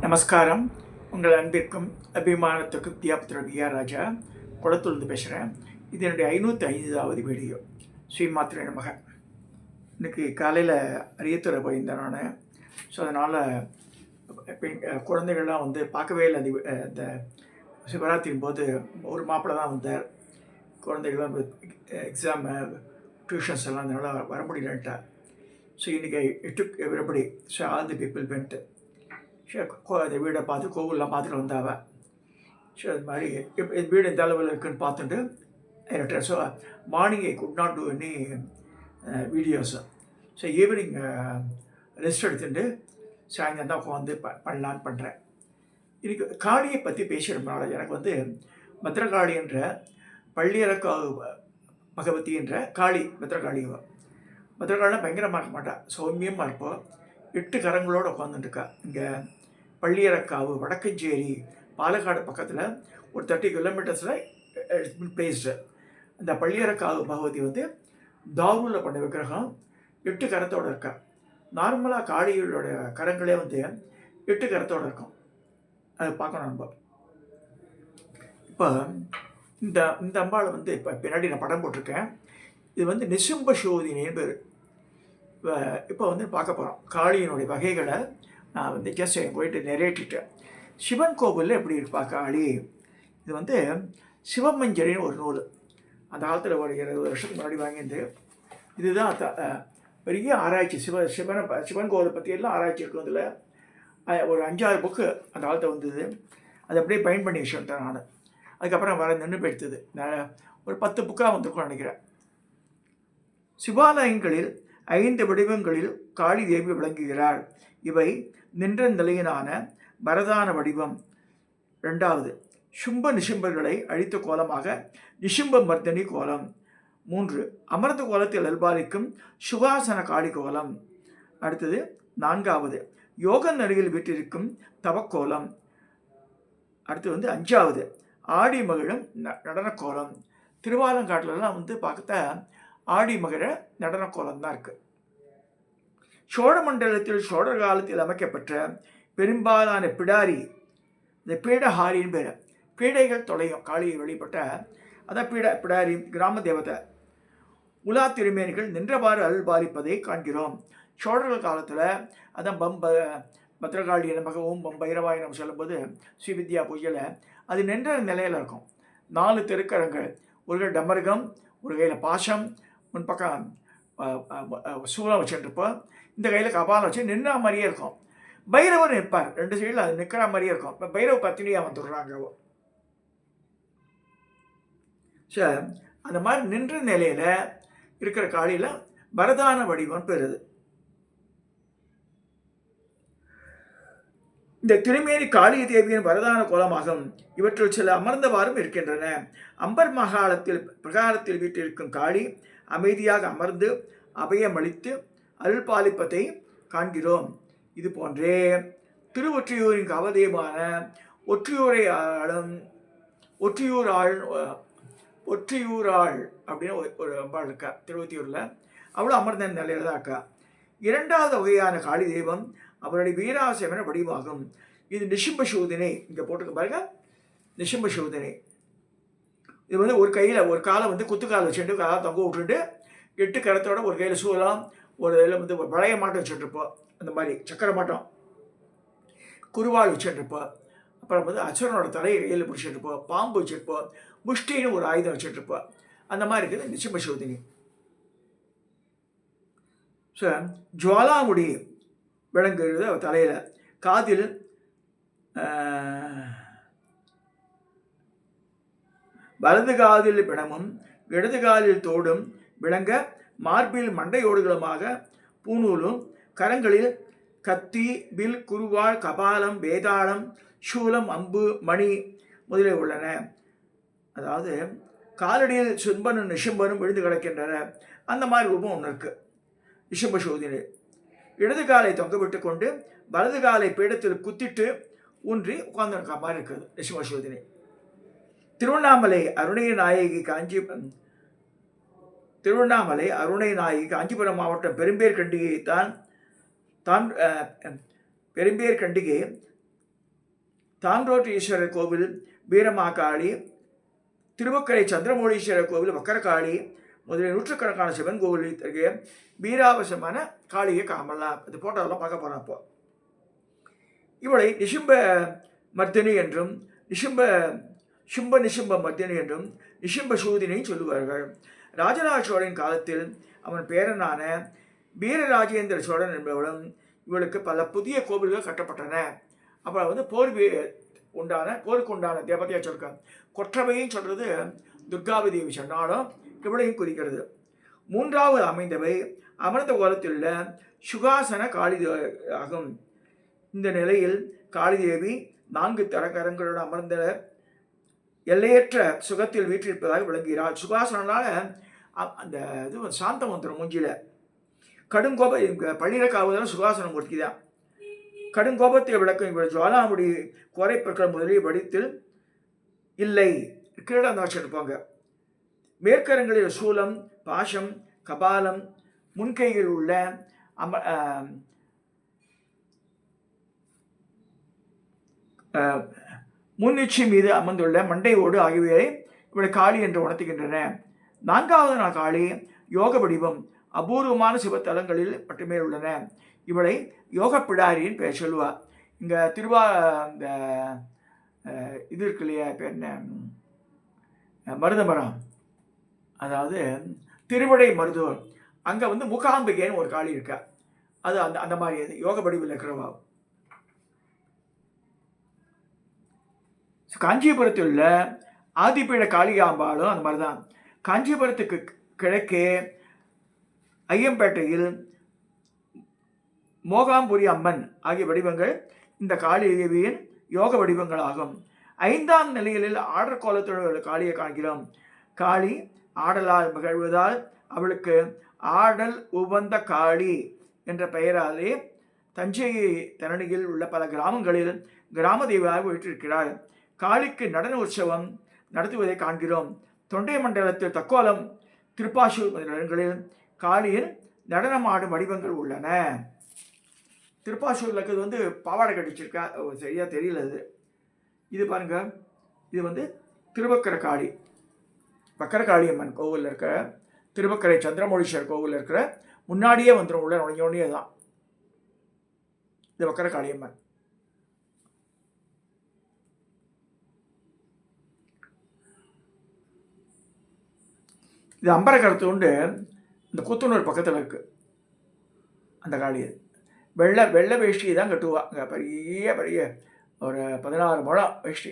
நமஸ்காரம். உங்கள் அன்பிற்கும் அபிமானத்துக்கும் வித்யாபுத்திர விஆர் ராஜா குளத்துலேருந்து பேசுகிறேன். இது என்னுடைய 505வது வீடியோ. ஸ்ரீமாத்திரை நமக. இன்றைக்கி காலையில் அரியத்துறை போயிருந்தேன் நான். ஸோ அதனால் குழந்தைகள்லாம் வந்து பார்க்கவே இல்லை. அந்த சிவராத்திரின் போது ஒரு மாப்பிள்ளை தான் வந்தார். குழந்தைகள்லாம் எக்ஸாமு டியூஷன்ஸ் எல்லாம் அதனால் வர முடியலன்ட்டார். ஸோ இன்றைக்கி it took everybody. So all the people vent. அந்த வீடை பார்த்து கோவிலெலாம் பார்த்துட்டு வந்தாவ. ஸோ அது மாதிரி என் வீடு எந்த அளவில் இருக்குதுன்னு பார்த்துட்டு so morning I could not do any videos. So evening rest எடுத்துட்டு சாயங்காலம் தான் உட்காந்து பண்ணலான்னு பண்ணுறேன். இன்றைக்கி காளியை பற்றி பேசுகிறதுனால எனக்கு வந்து பத்ரகாளி என்ற பள்ளியரக்காவு பகவதி என்ற காளி பத்ரகாளி. பத்ரகாளிலாம் பயங்கரமாக இருக்க மாட்டா, சௌமியமாக இருப்போம். 8 கரங்களோடு உட்காந்துட்டுருக்கா. இங்கே பள்ளியரக்காவு வடக்கஞ்சேரி பாலக்காடு பக்கத்தில் ஒரு 30 கிலோமீட்டர்ஸில் பிளேஸ்டு. அந்த பள்ளியரக்காவு பகவதி வந்து தாவூரில் பண்ண விக்கிரகம் 8 கரத்தோடு இருக்கா. நார்மலாக காளிகளோட கரங்களே வந்து 8 கரத்தோடு இருக்கும். அது பார்க்கணும் நம்ம. இப்போ இந்த அம்பாளை வந்து இப்போ பின்னாடி நான் படம் போட்டிருக்கேன். இது வந்து நிசும்ப சோதினின்னு பேர். இப்போ வந்து பார்க்க போகிறோம் காளியினுடைய வகைகளை. நான் வந்து ஜஸ்ட் போயிட்டு நிறைவேற்றிட்டேன். சிவன் கோவிலில் எப்படி இருப்பா காளி. இது வந்து சிவமஞ்சரின்னு ஒரு நூல். அந்த காலத்தில் ஒரு 20 வருஷத்துக்கு முன்னாடி வாங்கியிருந்து. இதுதான் பெரிய ஆராய்ச்சி. சிவன் கோவிலை பற்றியெல்லாம் ஆராய்ச்சி இருக்கும். இதில் ஒரு 5-6 புக்கு அந்த காலத்தில் வந்தது. அதை அப்படியே பயன் பண்ணி வச்சுட்டேன் நான். அதுக்கப்புறம் வர நின்று போயிடுத்தது. நான் ஒரு 10 புக்காக வந்திருக்கோம் நினைக்கிறேன். சிவாலயங்களில் 5 வடிவங்களில் காளி தேவி விளங்குகிறாள். இவை நின்ற நிலையினான பரதான வடிவம். 2வது சும்ப நிசும்பர்களை அழித்த கோலமாக நிசும்ப மர்தனி கோலம். 3 அமர்ந்த கோலத்தில் அல்பாலிக்கும் சுகாசன காளி கோலம். அடுத்தது 4வது யோக நடிகையில் வீட்டிருக்கும் தவக்கோலம். அடுத்து வந்து 5வது ஆடி மகிழும் நடனக்கோலம். திருவாலங்காட்டிலலாம் வந்து பார்த்தா ஆடி மகிழ நடனக்கோலம் தான் இருக்குது. சோழ மண்டலத்தில் சோழர் காலத்தில் அமைக்கப்பட்ட பெரும்பாலான பிடாரி, இந்த பீடஹாரின்னு பேர். பீடைகள் தொலையும் காளியை வழிபட்ட அதான் பிடாரி கிராம தேவதை. உலா திருமேனிகள் நின்றவாறு அல்பாலிப்பதை காண்கிறோம். சோழர்கள் காலத்தில் அதான் பத்ரகாளி நமகவும் பைரவாய் நம்ம சொல்லும்போது ஸ்ரீவித்யா பூஜையில் அது நின்ற நிலையில் இருக்கும். 4 திருக்கரங்கள், ஒரு கையில் டமருகம், ஒரு கையில் பாசம், முன்பக்கம் சூலம் வச்சுருப்போம், இந்த கையில் கபாலம் வச்சு நின்றா மாதிரியே இருக்கும். பைரவர் நிற்பார் 2 சைடில், அது நிற்கிற மாதிரியே இருக்கும். இப்போ பைரவ பத்தினியாக வந்துடுறாங்க. ஸோ அந்த மாதிரி நின்ற நிலையில் இருக்கிற காளியில் பரதான வடிவம் பெறுது. இந்த திருமேனி காளி தேவியின் வரதான கோலமாகும். இவற்றுள் சில அமர்ந்தவாறும் இருக்கின்றன. அம்பர் பிரகாரத்தில் வீட்டிருக்கும் காளி அமைதியாக அமர்ந்து அபயமளித்து அருள்பாலிப்பதை காண்கிறோம். இது போன்றே திருவொற்றியூரின் அவதேயமான ஒற்றியூராள் அப்படின்னு ஒரு அம்பாள் இருக்கா திருவொற்றியூரில். அவ்வளோ அமர்ந்த நிலையில் தான் இருக்கா. 2வது வகையான காளி தெய்வம் அவருடைய வீராசமன வடிவாகும். இது நிசும்ப சோதனை. இங்கே போட்டுக்க பாருங்க, நிசும்ப சோதனை. இது வந்து ஒரு கையில் ஒரு காலை வந்து குத்துக்கால் வச்சுட்டு காலை தொங்க விட்டுட்டு 8 கரத்தோட ஒரு கையில் சூழலாம், ஒரு இதில் வந்து வளைய மாட்டம் வச்சுட்ருப்போம். அந்த மாதிரி சக்கரை மாட்டம் குருவாள் வச்சுட்ருப்போம். அப்புறம் வந்து அசுரனோட தலையை கையில் பிடிச்சிட்ருப்போம். பாம்பு வச்சுருப்போம். முஷ்டின்னு ஒரு ஆயுதம் வச்சுட்ருப்போம். அந்த மாதிரி இருக்குது நிசும்ப சோதனை. ஸோ ஜுவாலாமுடி விளங்குகிறது அவர் தலையில். காதில் வலது காதில் பிணமும் இடது காலில் தோடும் விளங்க மார்பில் மண்டையோடுகளுமாக பூநூலும், கரங்களில் கத்தி, வில், குருவாள், கபாலம், வேதாளம், சூலம், அம்பு, மணி முதலில் உள்ளன. அதாவது காலடியில் சும்பனும் நிசும்பனும் விழுந்து கிடக்கின்றன. அந்த மாதிரி ரூபம் ஒன்று இருக்குது நிசும்ப சோதனை. இடது காலை தொங்க விட்டு கொண்டு வலது காலை பீடத்தில் குத்திட்டு ஊன்றி உட்கார்ந்துருக்க மாதிரி இருக்குது நிசும்ப சோதனை. திருவண்ணாமலை அருணை நாயகி காஞ்சிபுரம் மாவட்டம் பெரும்பேர் கண்டிகை தான்றோட்டு ஈஸ்வரர் கோவில் வீரமாகாளி, திருவக்கரை சந்திரமௌலீஸ்வரர் கோவில் வக்கரகாளி முதலிய நூற்றுக்கணக்கான சிவன் கோவில் அருகே வீராவசமான காளிகை காமலாம். இந்த போட்டோதெல்லாம் பார்க்க போகிறோம். அப்போ இவளை நிஷும்ப மர்தினி என்றும் நிஷும்ப மர்தினி என்றும் நிஷும்ப சூதினை சொல்லுவார்கள். ராஜராஜ சோழன் காலத்தில் அவன் பேரனான வீரராஜேந்திர சோழன் என்பவளும் இவளுக்கு பல புதிய கோவில்கள் கட்டப்பட்டன. அப்புறம் போருக்கு உண்டான தேவதையாக சொல்லிருக்காங்க. கொற்றவையும் சொல்கிறது துர்காவி தேவி சொன்னாலும் இவளையும் குறிக்கிறது. மூன்றாவது அமைந்தவை அமர்ந்த கோலத்திலுள்ள சுகாசன காளி ஆகும். இந்த நிலையில் காளிதேவி 4 தரகரங்களோடு அமர்ந்த எல்லையற்ற சுகத்தில் வீற்றிருப்பதாக விளங்குகிறாள். சுகாசனால அந்த இது சாந்தம் வந்துடும் மூஞ்சியில். கடுங்கோப பள்ளிரக்காவதான சுகாசனம் மூர்த்தி தான். கடுங்கோபத்தை விளக்கும் இவள் ஜுவாலாமுடி கோரைப்பற்கள் முதலிய வடித்தில் இல்லை கிரீடாந்தாட்சி இருப்பாங்க. மேற்கரங்களில் சூலம், பாசம், கபாலம், முன்கையில் உள்ள முன்னிச்சி மீது அமர்ந்துள்ள மண்டை ஓடு ஆகியவை இவளை காளி என்று உணர்த்துகின்றன. 4வது நாள் காளி யோக வடிவம் அபூர்வமான சிவத்தலங்களில் மட்டுமே உள்ளன. இவளை யோக பிடாரின்னு பேர் சொல்லுவாள். இங்கே இந்த இது இருக்கு இல்லையா, இப்போ என்ன மருதமரம், அதாவது திருவிடை மருதூர், அங்கே முகாம்பிகைன்னு ஒரு காளி இருக்கா. அது அந்த மாதிரி யோக வடிவில் இருக்கிறவா. காஞ்சிபுரத்தில் உள்ள ஆதிப்பீட காளிகாம்பாலும் அந்த மாதிரி தான். காஞ்சிபுரத்துக்கு கிழக்கே ஐயம்பேட்டையில் மோகாம்புரி அம்மன் ஆகிய வடிவங்கள் இந்த காளி தேவியின் யோக வடிவங்கள் ஆகும். 5ஆம் நிலையில் ஆடற் கோலத்துடன் காளியை காண்கிறோம். காளி ஆடலால் மகிழ்வதால் அவளுக்கு ஆடல் உவந்த காளி என்ற பெயராலே தஞ்சை தரணியில் உள்ள பல கிராமங்களில் கிராம தெய்வமாக வீற்றிருக்கிறாள். காளிக்கு நடன உற்சவம் நடத்துவதை காண்கிறோம். தொண்டை மண்டலத்தில் தக்கோலம், திருப்பாசூர் முதலிய இடங்களில் காளியின் நடனமாடும் வடிவங்கள் உள்ளன. திருப்பாசூரில் இருக்கிறது பாவாடை கட்டிச்சிருக்கா, சரியாக தெரியல. இது பாருங்க, இது திருவக்கரை காளி, வக்கரகாளி அம்மன் கோவிலில் இருக்கிற திருவக்கரை சந்திரமௌலீஸ்வரர் கோவிலில் இருக்கிற முன்னாடியே வந்துடும், உள்ள நுழைஞ்சோடனே தான் இது வக்கரகாளி அம்மன். இது அம்பரக்கரத்து உண்டு, இந்த கூத்தனூர் பக்கத்தில் இருக்குது அந்த காளி. வெள்ளை வேஷ்டி தான் கட்டுவா. அங்கே பெரிய ஒரு 16 முழம் வேஷ்டி,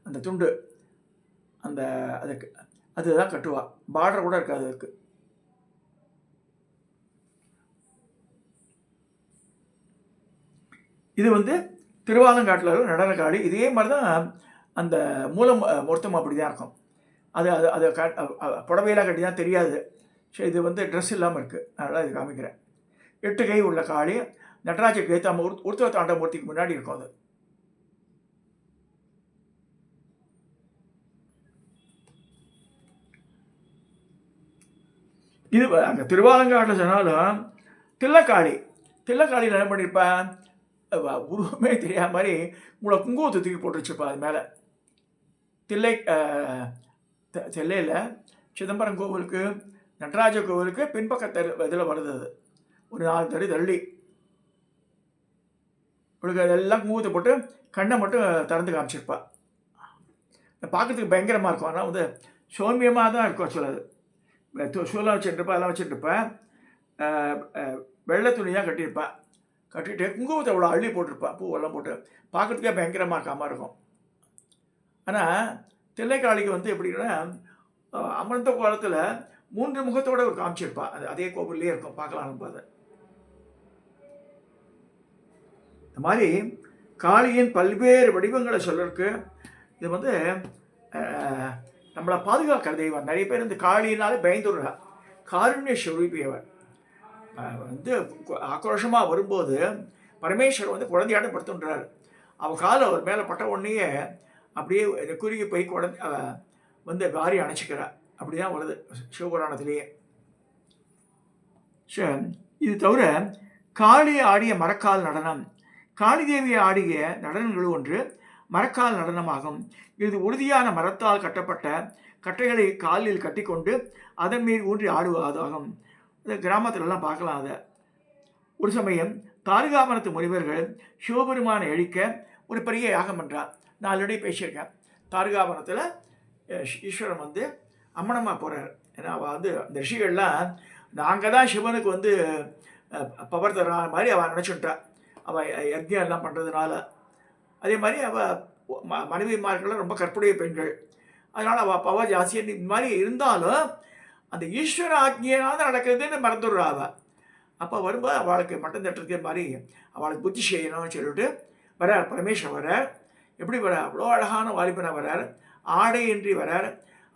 அந்த துண்டு, அதுதான் கட்டுவா. பார்டர் கூட இருக்காது அதுக்கு. இது திருவாலங்காட்டில் நடன காளி. இதே மாதிரி தான் அந்த மூலம் மொத்தம் அப்படி தான் இருக்கும். அது புடவையெல்லாம் கட்டி தான் தெரியாது. சரி, இது ட்ரெஸ் இல்லாமல் இருக்குது, அதனால் இது காமிக்கிறேன். 8 கை உள்ள காளி நடராஜருக்கு ஏற்ற உருத்துவ தாண்டமூர்த்திக்கு முன்னாடி இருக்கும். அது இது அங்கே திருவாலங்காட்டில் சொன்னாலும் தில்லக்காளியில் என்ன பண்ணியிருப்பேன், உருவமே தெரியாத மாதிரி உங்களை குங்குமத்தை தூக்கி போட்டு வச்சுருப்பா. அது மேலே செல்லையில் சிதம்பரம் கோவிலுக்கு, நடராஜ கோவிலுக்கு பின்பக்க இதில் வருது. அது ஒரு 4 தடி தள்ளி இவளுக்கு அதெல்லாம் குங்குமத்தை போட்டு கண்ணை மட்டும் திறந்து காமிச்சிருப்பா. பார்க்குறதுக்கு பயங்கரமாக இருக்கும். ஆனால் சோமியமாக தான் இருக்கும். சொல்லாது சூழலாம் வச்சுருப்பா, அதெல்லாம் வச்சுருப்பேன். வெள்ளை துணி தான் கட்டியிருப்பேன். கட்டிட்டு குங்குமத்தை அவ்வளோ அள்ளி போட்டிருப்பா, பூவெல்லாம் போட்டு பார்க்குறதுக்கே பயங்கரமாக இருக்காமல் இருக்கும். ஆனால் தில்லைக்காளிக்கு எப்படின்னா அமர்ந்த கோலத்தில் 3 முகத்தோடு ஒரு காமிச்சிருப்பா. அதே கோவில்லே இருக்கும், பார்க்கலாம் அதை. இந்த மாதிரி காளியின் பல்வேறு வடிவங்களை சொல்றதுக்கு இது நம்மளை பாதுகாக்கிற தெய்வம். நிறைய பேர் இந்த காளியினாலே பயந்துடுறா. காருண்ய ஸ்வரூபியவர் ஆக்ரோஷமாக வரும்போது பரமேஸ்வரர் குழந்தையாட்டம் படுத்துன்றார். அவள் காலை அவர் மேலே பட்ட உடனேயே அப்படியே குறுகி போய் குழந்தை வாரி அணைச்சிக்கிறார். அப்படி தான் வருது சிவபுராணத்திலேயே. இது தவிர காளி ஆடிய மரக்கால் நடனம், காளி தேவி ஆடிய நடனங்கள் ஒன்று மரக்கால் நடனமாகும். இது உறுதியான மரத்தால் கட்டப்பட்ட கட்டைகளை காலில் கட்டிக்கொண்டு அதன் மீது ஊன்றி ஆடுவதாகும். இந்த கிராமத்துலலாம் பார்க்கலாம் அதை. ஒரு சமயம் தாருகாவனத்து முனிவர்கள் சிவபெருமானை அழிக்க ஒரு பெரிய யாகம் பண்ணுறார். நான் ஆல்ரெடி பேசியிருக்கேன். தாருகாவனத்தில் ஈஸ்வரன் வந்து அம்மனமாக போகிறார். ஏன்னா அவள் வந்து அந்த ரிஷிகள்லாம் நாங்கள் தான் சிவனுக்கு வந்து பவர் தர்ற மாதிரி அவள் நினச்சுட்டா. அவள் யஜ்யம் எல்லாம் பண்ணுறதுனால. அதே மாதிரி அவள் மனைவிமார்கள் ரொம்ப கற்புடைய பெண்கள். அதனால் அவள் பவர் ஜாஸ்தியாக இந்த மாதிரி இருந்தாலும் அந்த ஈஸ்வர ஆஜ்ஞையினால் தான் நடக்கிறதுன்னு மறந்துடுறா அவள். அப்போ வரும்போது அவளுக்கு மட்டம் தட்டுறதுக்கே மாதிரி அவளுக்கு புத்தி செய்யணும்னு சொல்லிட்டு வரார். பரமேஸ்வரன் வரார். எப்படி வரார்? அவ்வளோ அழகான வாலிபனாக வரார். ஆடையின்றி வரார்.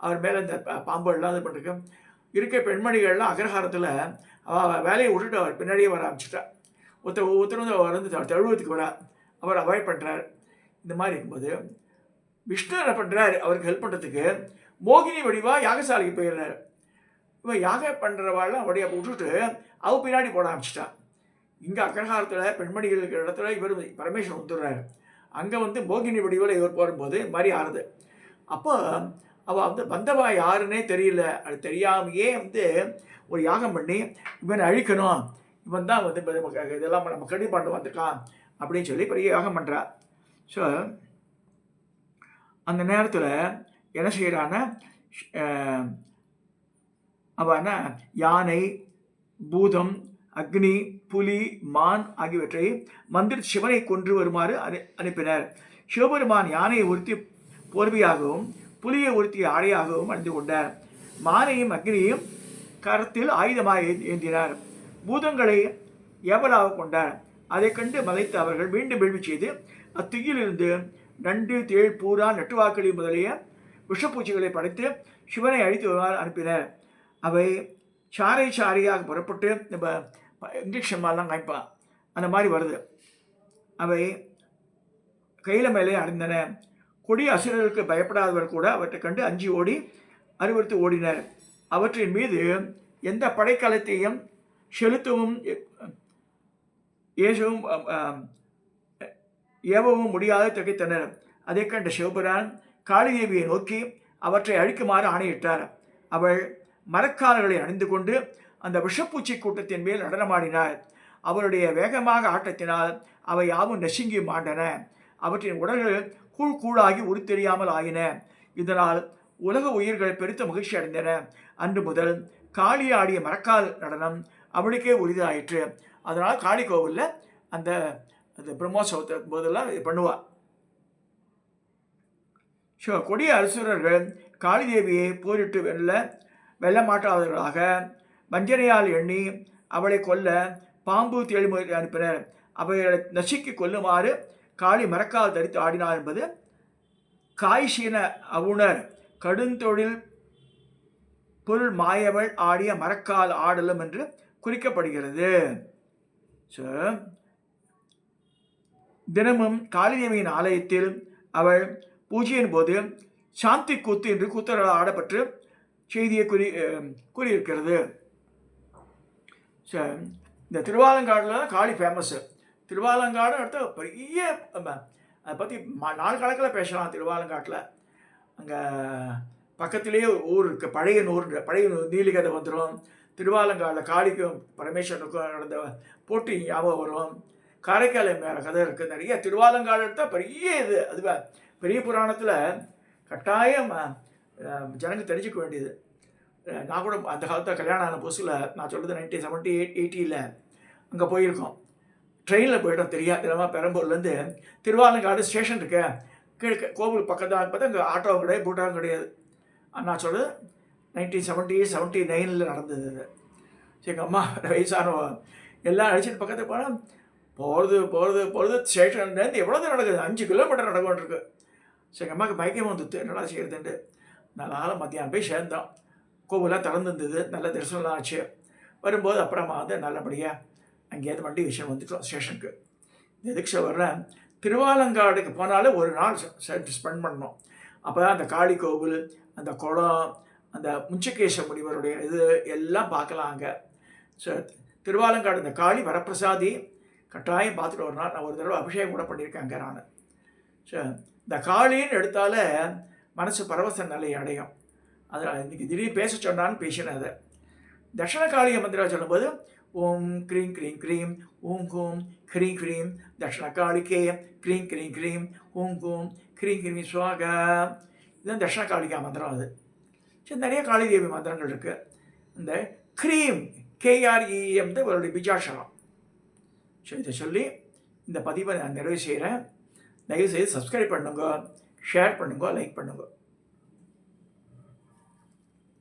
அவர் மேலே இந்த பாம்புகள்லாம் இது பண்ணிருக்கு. இருக்க பெண்மணிகள்லாம் அக்ரஹாரத்தில் அவள் வேலையை விட்டுட்டு அவர் பின்னாடியே வர ஆரம்பிச்சிட்டா. ஒருத்தர் வந்து தழுவத்துக்கு வரா. அவர் அவாய்ட் பண்ணுறார். இந்த மாதிரி இருக்கும்போது விஷ்ணு என்ன பண்ணுறாரு? அவருக்கு ஹெல்ப் பண்ணுறதுக்கு மோகினி வடிவாக யாகசாலைக்கு போயிடுறாரு. இவன் யாகம் பண்ணுறவாள்லாம் வழியாக விட்டுட்டு அவ பின்னாடி போட ஆரம்பிச்சிட்டான். இங்கே அக்ரஹாரத்தில் பெண்மணிகள் இருக்கிற இடத்துல இவர் பரமேஸ்வரன் வந்துடுறாரு. அங்கே வந்து மோகினி வடிவில் இவர் போகும்போது மாதிரி ஆறுது. அப்போ அவள் வந்து வந்தவா யாருன்னே தெரியல. அது தெரியாமையே வந்து ஒரு யாகம் பண்ணி இவனை அழிக்கணும், இவன் தான் வந்து இதெல்லாம் நம்ம கடி பண்ண வந்திருக்கான் அப்படின்னு சொல்லி பெரிய யாகம் பண்ணுறா. ஸோ அந்த நேரத்தில் என்ன செய்கிறான்னா, அவன் யானை, பூதம், அக்னி, புலி, மான் ஆகியவற்றை மந்திர சிவனை கொன்று வருமாறு அனுப்பினர். சிவபெருமான் யானையை உறுத்தி போர்வையாகவும் புலியை உறுத்தி ஆடையாகவும் அணிந்து கொண்டார். மானையும் அக்னியையும் கரத்தில் ஆயுதமாக ஏந்தினார். பூதங்களை ஏவலாக கொண்டார். அதை கண்டு மலைத்து அவர்கள் மீண்டும் வேள்வி செய்து அத்தீயிலிருந்து நண்டு, தேள், பூரா, நட்டுவாக்களி முதலிய விஷப்பூச்சிகளை படைத்து சிவனை அழித்து வருமாறு அனுப்பினர். அவை சாரை சாரியாக புறப்பட்டு நம்ம இன்ஜெக்ஷன் மாதிரிலாம் காய்ப்பான், அந்த மாதிரி வருது. அவை கையில மேலே அடைந்தன. கொடிய அசுரர்களுக்கு பயப்படாதவர் கூட அவற்றை கண்டு அஞ்சி ஓடி அறிவுறுத்து ஓடினர். அவற்றின் மீது எந்த படைக்கலத்தையும் செலுத்தவும் ஏவவும் முடியாது திகைத்தனர். அதை கண்ட சிவபுரான் காளிதேவியை நோக்கி அவற்றை அழிக்குமாறு ஆணையிட்டார். அவள் மரக்கால்களை அணிந்து கொண்டு அந்த விஷப்பூச்சி கூட்டத்தின் மேல் நடனமாடினார். அவருடைய வேகமாக ஆட்டத்தினால் அவை யாவும் நெசுங்கி மாண்டன. அவற்றின் உடல்கள் கூழ் கூழாகி உருத்தெரியாமல் ஆயின. இதனால் உலக உயிர்கள் பெருத்த மகிழ்ச்சி அடைந்தன. அன்று முதல் காளி ஆடிய மரக்கால் நடனம் அவளுக்கே உரிதாயிற்று. அதனால் காளி கோவிலில் அந்த பிரம்மோற்சவத்தை போதெல்லாம் பண்ணுவாள். ஸோ கொடிய அசுரர்கள் காளிதேவியை போரிட்டு வெல்ல மாட்டாதவர்களாக வஞ்சனையால் எண்ணி அவளை கொல்ல பாம்பு தேடிமுறை அனுப்பினர். அவைகளை நசுக்கி கொல்லுமாறு காளி மரக்கால் தரித்து ஆடினார் என்பது காய்சீன அவுணர் கடுந்தொழில் பொருள் மாயவள் ஆடிய மரக்கால் ஆடலும் என்று குறிக்கப்படுகிறது. ஸோ தினமும் காளிதேவியின் ஆலயத்தில் அவள் பூஜையின் போது சாந்தி கூத்து என்று கூத்தர்களால் ஆடப்பட்டு செய்தியை கூறியிருக்கிறது. ஸோ இந்த திருவாலங்காடில் தான் காளி ஃபேமஸ்ஸு. திருவாலங்காடு அடுத்த பெரிய அதை பற்றி நாள் கணக்கில் பேசலாம். திருவாலங்காட்டில் அங்கே பக்கத்துலேயே ஊர் இருக்குது, பழைய நீலிகதை வந்துடும். திருவாலங்காடில் காளிக்கும் பரமேஸ்வரனுக்கும் நடந்த போட்டி ஞாபகம் வரும். காரைக்கால் மேலே கதை இருக்குது நிறைய. திருவாலங்காடு எடுத்தால் பெரிய இது, அதுவே பெரிய புராணத்தில் கட்டாயம் ஜனங்க தெரிஞ்சுக்க வேண்டியது. நான் கூட அந்த காலத்தில் கல்யாணம் ஆன புதுசில், நான் சொல்கிறது 1970-80 அங்கே போயிருக்கோம். ட்ரெயினில் போய்ட்டோம். தெரியாமல் பெரம்பூர்லேருந்து திருவாலங்காடு ஸ்டேஷன் இருக்க கீழே கோவில் பக்கத்தில் பார்த்தா அங்கே ஆட்டோவும் கிடையாது, பூட்டாவும் கிடையாது. நான் சொல்கிறது 1979 நடந்தது அது. எங்கள் அம்மா வயசானவ எல்லாம் அழைச்சிட்டு பக்கத்தில் போனால் போகிறது ஸ்டேஷன்லேருந்து எவ்வளோ தூரம் நடக்குது, 5 கிலோமீட்டர் நடக்கும்ன்றிருக்கு. எங்கள் அம்மாவுக்கு பயக்கம் வந்துட்டு என்னடா செய்யறதுன்ட்டு. நானும் மத்தியானம் போய் சேர்ந்தோம். கோவிலாக திறந்துருந்தது, நல்ல தரிசனம்லாம் ஆச்சு. வரும்போது அப்புறமா வந்து நல்லபடியாக அங்கேயாவது வண்டி விஷயம் வந்துட்டோம் ஸ்டேஷனுக்கு. எதுக்கு வர்றேன், திருவாலங்காடுக்கு போனாலே ஒரு நாள் ஸ்பெண்ட் பண்ணணும். அப்போ தான் அந்த காளி கோவில், அந்த குளம், அந்த முஞ்சகேச முனிவருடைய இது எல்லாம் பார்க்கலாம் அங்கே. ஸோ திருவாலங்காடு இந்த காளி வரப்பிரசாதி கட்டாயம் பார்த்துட்டு ஒரு நாள். நான் ஒரு தடவை அபிஷேகம் கூட பண்ணியிருக்கேன் அங்கே நான். ஸோ இந்த காளின்னு எடுத்தாலே மனசு பரவச நிலை அடையும். அதனால் இன்றைக்கி திடீர்னு பேச சொன்னான்னு பேசினேன் அதை. தட்சிண காளிய மந்திரம் சொல்லும்போது ஓம் க்ரீம் க்ரீம் க்ரீம் ஓம் கோம் க்ரீம் க்ரீம் தட்சிண காளிக்கே க்ரீம் க்ரீம் க்ரீம் ஓம் கோம் க்ரீம் க்ரீம் ஸ்வாகா. இதுதான் தட்சிண காளிகா மந்திரம். அது சரி, நிறைய காளி தேவி மந்திரங்கள் இருக்குது. இந்த க்ரீம் KREM அவருடைய பிஜாட்சரம். ஸோ இதை சொல்லி இந்த பதிவை நான் நிறைவு செய்கிறேன். தயவுசெய்து சப்ஸ்கிரைப் பண்ணுங்க, ஷேர் பண்ணுங்க, லைக் பண்ணுங்க.